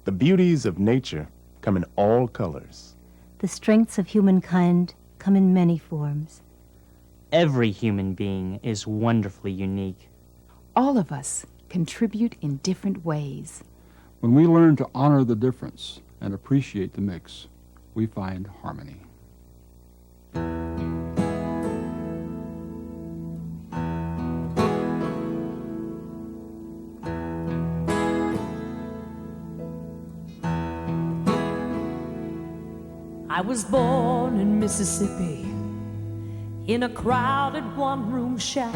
The beauties of nature come in all colors. The strengths of humankind come in many forms. Every human being is wonderfully unique. All of us contribute in different ways. When we learn to honor the difference and appreciate the mix, we find harmony. I was born in Mississippi in a crowded one-room shack.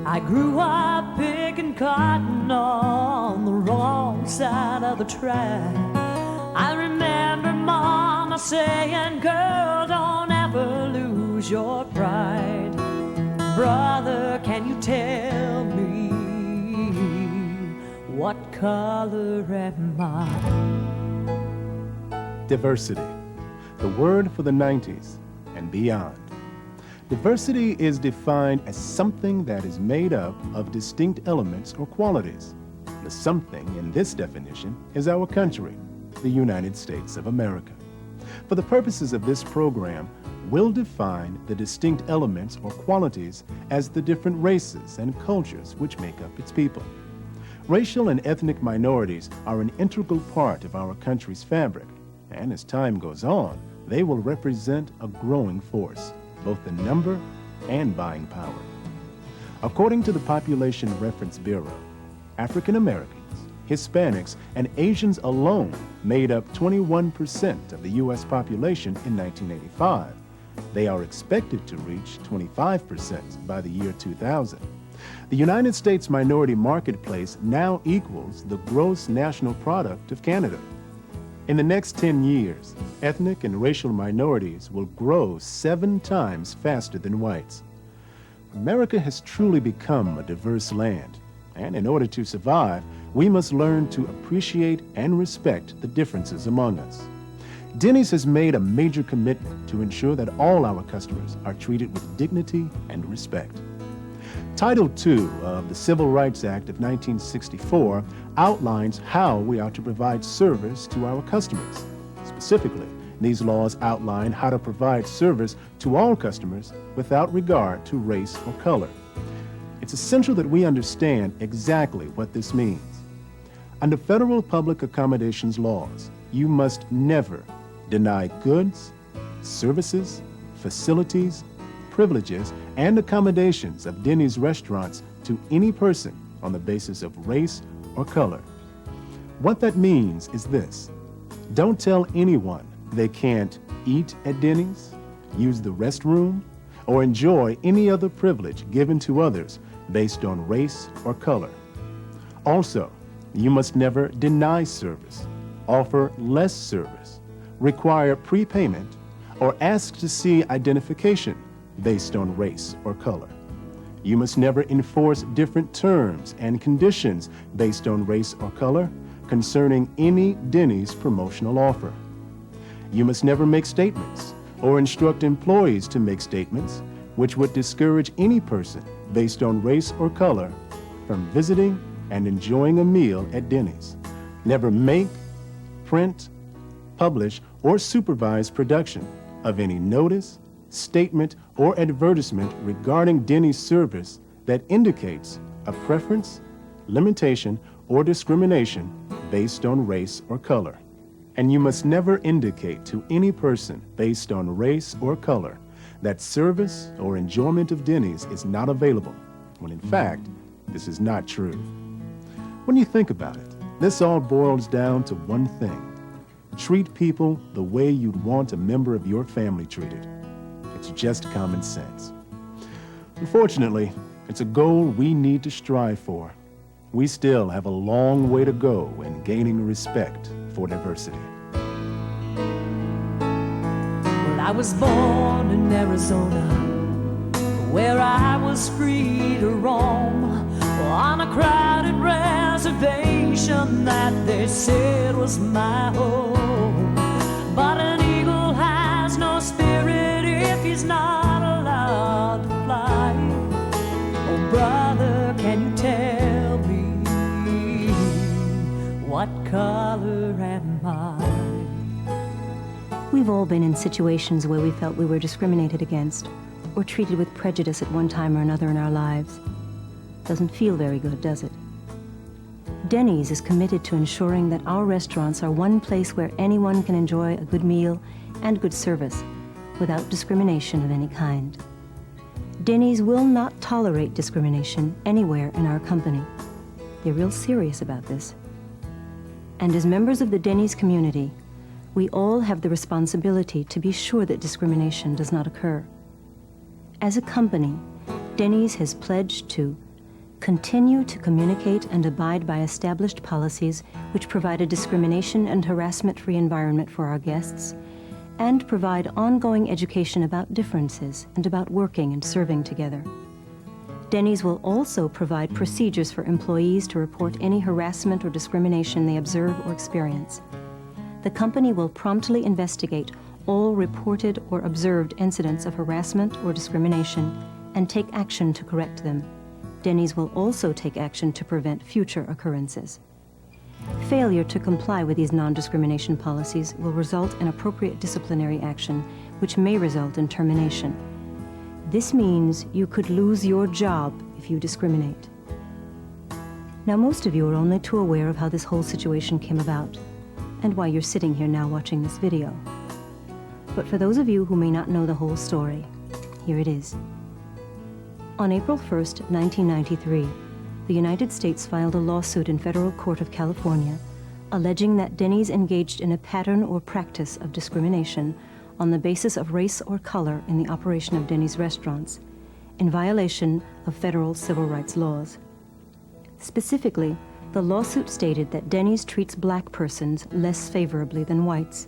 I grew up picking cotton on the wrong side of the track. I remember Mama saying, girl, don't ever lose your pride. Brother, can you tell me what color am I? Diversity, the word for the 90s and beyond. Diversity is defined as something that is made up of distinct elements or qualities. The something in this definition is our country, the United States of America. For the purposes of this program, we'll define the distinct elements or qualities as the different races and cultures which make up its people. Racial and ethnic minorities are an integral part of our country's fabric, and as time goes on, they will represent a growing force, both in number and buying power. According to the Population Reference Bureau, African Americans, Hispanics, and Asians alone made up 21% of the U.S. population in 1985. They are expected to reach 25% by the year 2000. The United States minority marketplace now equals the gross national product of Canada. In the next 10 years, ethnic and racial minorities will grow 7 times faster than whites. America has truly become a diverse land, and in order to survive, we must learn to appreciate and respect the differences among us. Denny's has made a major commitment to ensure that all our customers are treated with dignity and respect. Title II of the Civil Rights Act of 1964 outlines how we are to provide service to our customers. Specifically, these laws outline how to provide service to all customers without regard to race or color. It's essential that we understand exactly what this means. Under federal public accommodations laws, you must never deny goods, services, facilities, privileges, and accommodations of Denny's restaurants to any person on the basis of race or color. What that means is this: don't tell anyone they can't eat at Denny's, use the restroom, or enjoy any other privilege given to others based on race or color. Also, you must never deny service, offer less service, require prepayment, or ask to see identification based on race or color. You must never enforce different terms and conditions based on race or color concerning any Denny's promotional offer. You must never make statements or instruct employees to make statements which would discourage any person based on race or color from visiting and enjoying a meal at Denny's. Never make, print, publish, or supervise production of any notice, statement, or advertisement regarding Denny's service that indicates a preference, limitation, or discrimination based on race or color. And you must never indicate to any person based on race or color that service or enjoyment of Denny's is not available, when in fact, this is not true. When you think about it, this all boils down to one thing: treat people the way you'd want a member of your family treated. It's just common sense. Unfortunately, it's a goal we need to strive for. We still have a long way to go in gaining respect for diversity. Well, I was born in Arizona, where I was free to roam on a crowded reservation that they said was my home. But an eagle has no spirit if he's not allowed to fly. Oh, brother, can you tell me What color am I? We've all been in situations where we felt we were discriminated against or treated with prejudice at one time or another in our lives. Doesn't feel very good, does it? Denny's is committed to ensuring that our restaurants are one place where anyone can enjoy a good meal and good service without discrimination of any kind. Denny's will not tolerate discrimination anywhere in our company. They're real serious about this. And as members of the Denny's community, we all have the responsibility to be sure that discrimination does not occur. As a company, Denny's has pledged to continue to communicate and abide by established policies which provide a discrimination and harassment-free environment for our guests, and provide ongoing education about differences and about working and serving together. Denny's will also provide procedures for employees to report any harassment or discrimination they observe or experience. The company will promptly investigate all reported or observed incidents of harassment or discrimination and take action to correct them. Denny's will also take action to prevent future occurrences. Failure to comply with these non-discrimination policies will result in appropriate disciplinary action, which may result in termination. This means you could lose your job if you discriminate. Now, most of you are only too aware of how this whole situation came about and why you're sitting here now watching this video. But for those of you who may not know the whole story, here it is. On April 1st, 1993, the United States filed a lawsuit in federal court of California alleging that Denny's engaged in a pattern or practice of discrimination on the basis of race or color in the operation of Denny's restaurants, in violation of federal civil rights laws. Specifically, the lawsuit stated that Denny's treats black persons less favorably than whites.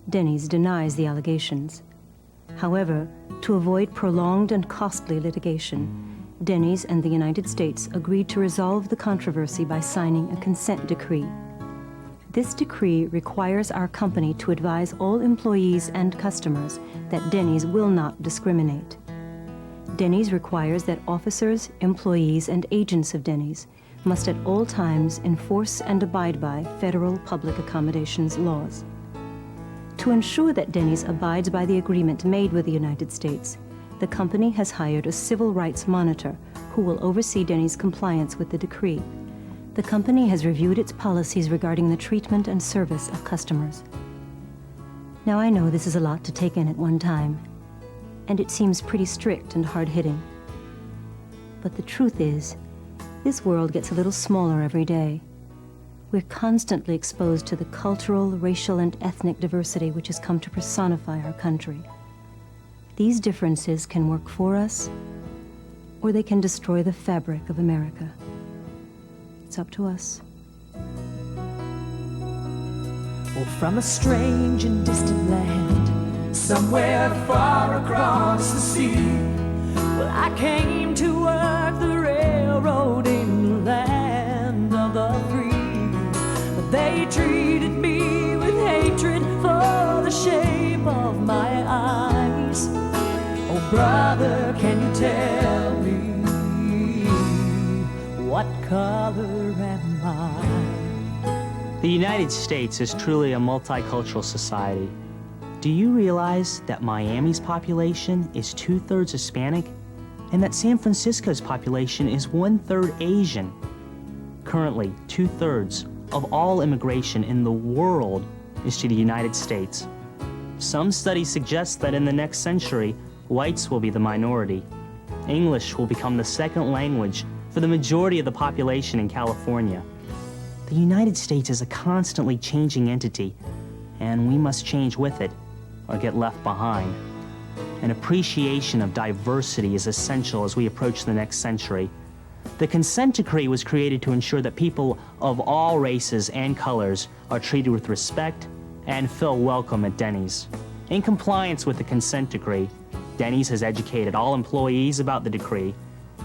Denny's denies the allegations. However, to avoid prolonged and costly litigation, Denny's and the United States agreed to resolve the controversy by signing a consent decree. This decree requires our company to advise all employees and customers that Denny's will not discriminate. Denny's requires that officers, employees, and agents of Denny's must at all times enforce and abide by federal public accommodations laws. To ensure that Denny's abides by the agreement made with the United States, the company has hired a civil rights monitor who will oversee Denny's compliance with the decree. The company has reviewed its policies regarding the treatment and service of customers. Now, I know this is a lot to take in at one time, and it seems pretty strict and hard-hitting. But the truth is, this world gets a little smaller every day. We're constantly exposed to the cultural, racial, and ethnic diversity which has come to personify our country. These differences can work for us, or they can destroy the fabric of America. It's up to us. Or from a strange and distant land, somewhere far across the sea, well, I came to work the railroad in the land of the free. But they treated me with hatred for the shape of my eyes. Oh, brother, can you tell me what color am I? The United States is truly a multicultural society. Do you realize that Miami's population is 2/3 Hispanic and that San Francisco's population is 1/3 Asian? Currently, 2/3 of all immigration in the world is to the United States. Some studies suggest that in the next century, whites will be the minority. English will become the second language for the majority of the population in California. The United States is a constantly changing entity, and we must change with it or get left behind. An appreciation of diversity is essential as we approach the next century. The consent decree was created to ensure that people of all races and colors are treated with respect and feel welcome at Denny's. In compliance with the consent decree, Denny's has educated all employees about the decree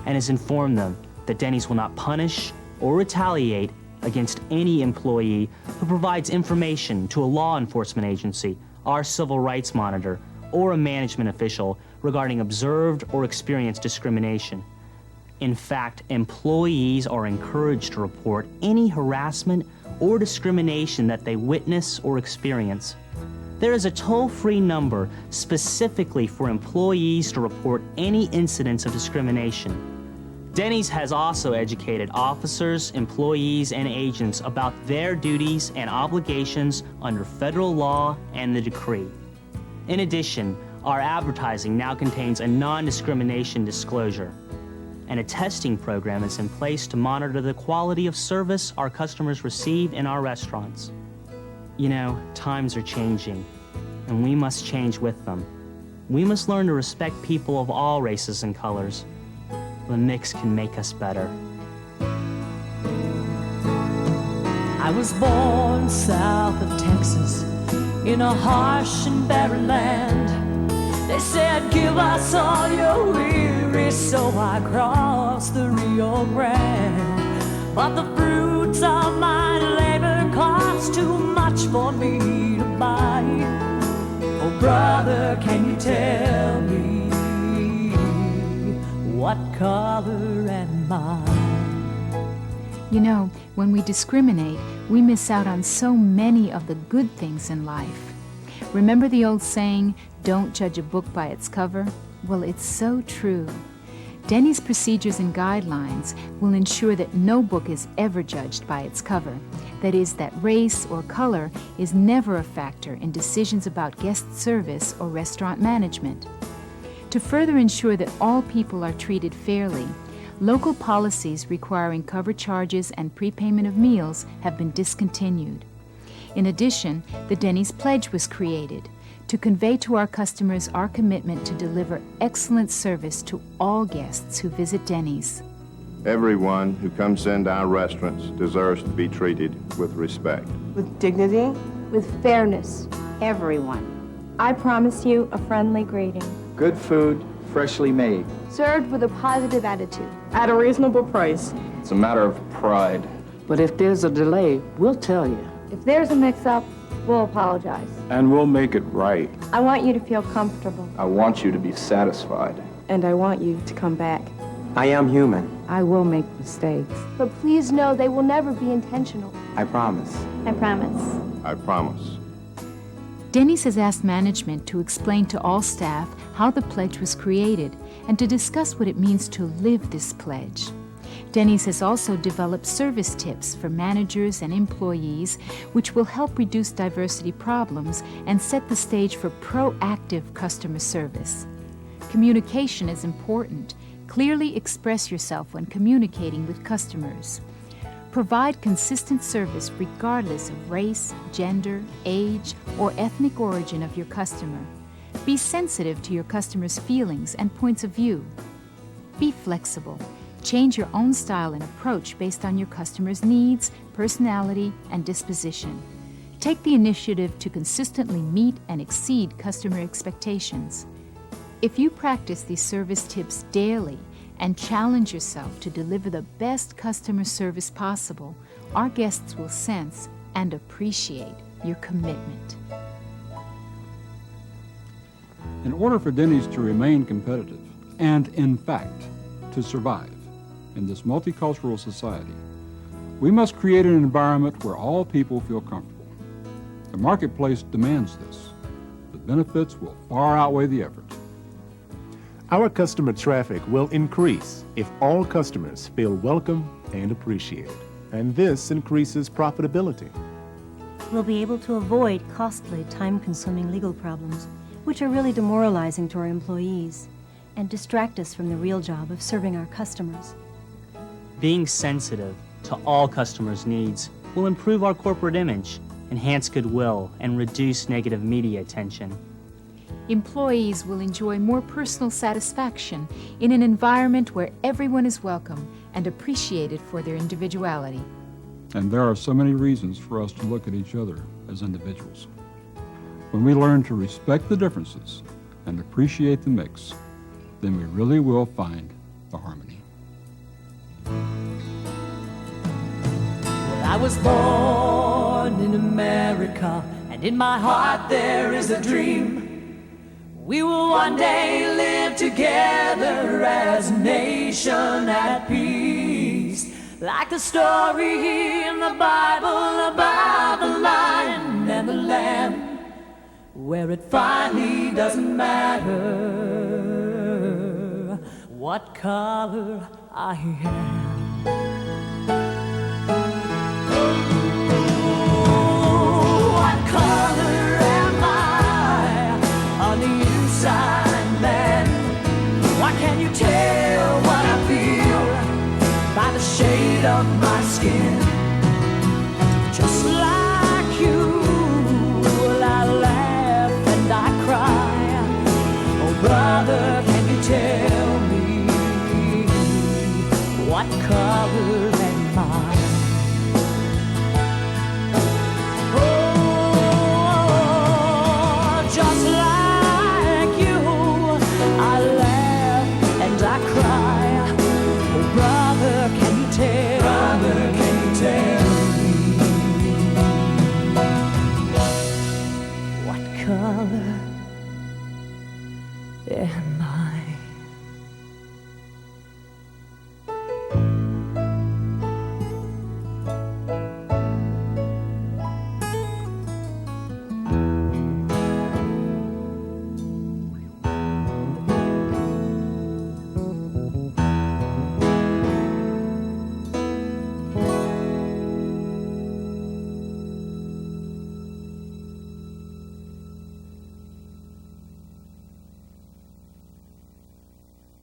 and has informed them that Denny's will not punish or retaliate against any employee who provides information to a law enforcement agency, our civil rights monitor, or a management official regarding observed or experienced discrimination. In fact, employees are encouraged to report any harassment or discrimination that they witness or experience. There is a toll-free number specifically for employees to report any incidents of discrimination. Denny's has also educated officers, employees, and agents about their duties and obligations under federal law and the decree. In addition, our advertising now contains a non-discrimination disclosure, and a testing program is in place to monitor the quality of service our customers receive in our restaurants. You know, times are changing, and we must change with them. We must learn to respect people of all races and colors. The mix can make us better. I was born south of Texas in a harsh and barren land. They said, give us all your weary, so I crossed the Rio Grande. But the fruits of my labor cost too much for me to buy. Oh, brother, can you tell me what color am I? You know, when we discriminate, we miss out on so many of the good things in life. Remember the old saying, don't judge a book by its cover? Well, it's so true. Denny's procedures and guidelines will ensure that no book is ever judged by its cover. That is, that race or color is never a factor in decisions about guest service or restaurant management. To further ensure that all people are treated fairly, local policies requiring cover charges and prepayment of meals have been discontinued. In addition, the Denny's Pledge was created to convey to our customers our commitment to deliver excellent service to all guests who visit Denny's. Everyone who comes into our restaurants deserves to be treated with respect. With dignity. With fairness. Everyone. I promise you a friendly greeting. Good food, freshly made. Served with a positive attitude. At a reasonable price. It's a matter of pride. But if there's a delay, we'll tell you. If there's a mix-up, we'll apologize. And we'll make it right. I want you to feel comfortable. I want you to be satisfied. And I want you to come back. I am human. I will make mistakes. But please know they will never be intentional. I promise. I promise. I promise. Denny's has asked management to explain to all staff how the pledge was created and to discuss what it means to live this pledge. Denny's has also developed service tips for managers and employees, which will help reduce diversity problems and set the stage for proactive customer service. Communication is important. Clearly express yourself when communicating with customers. Provide consistent service regardless of race, gender, age, or ethnic origin of your customer. Be sensitive to your customers' feelings and points of view. Be flexible. Change your own style and approach based on your customer's needs, personality, and disposition. Take the initiative to consistently meet and exceed customer expectations. If you practice these service tips daily and challenge yourself to deliver the best customer service possible, our guests will sense and appreciate your commitment. In order for Denny's to remain competitive and, in fact, to survive in this multicultural society, we must create an environment where all people feel comfortable. The marketplace demands this. The benefits will far outweigh the effort. Our customer traffic will increase if all customers feel welcome and appreciated, and this increases profitability. We'll be able to avoid costly, time-consuming legal problems, which are really demoralizing to our employees, and distract us from the real job of serving our customers. Being sensitive to all customers' needs will improve our corporate image, enhance goodwill, and reduce negative media attention. Employees will enjoy more personal satisfaction in an environment where everyone is welcome and appreciated for their individuality. And there are so many reasons for us to look at each other as individuals. When we learn to respect the differences and appreciate the mix, then we really will find the harmony. Well, I was born in America, and in my heart there is a dream. We will one day live together as a nation at peace. like the story in the Bible about the lion and the lamb, where it finally doesn't matter what color I am. What color am I on the inside, man? Why can't you tell what I feel by the shade of my skin? Just like you, well, I laugh and I cry. Oh, brother, can you tell me what color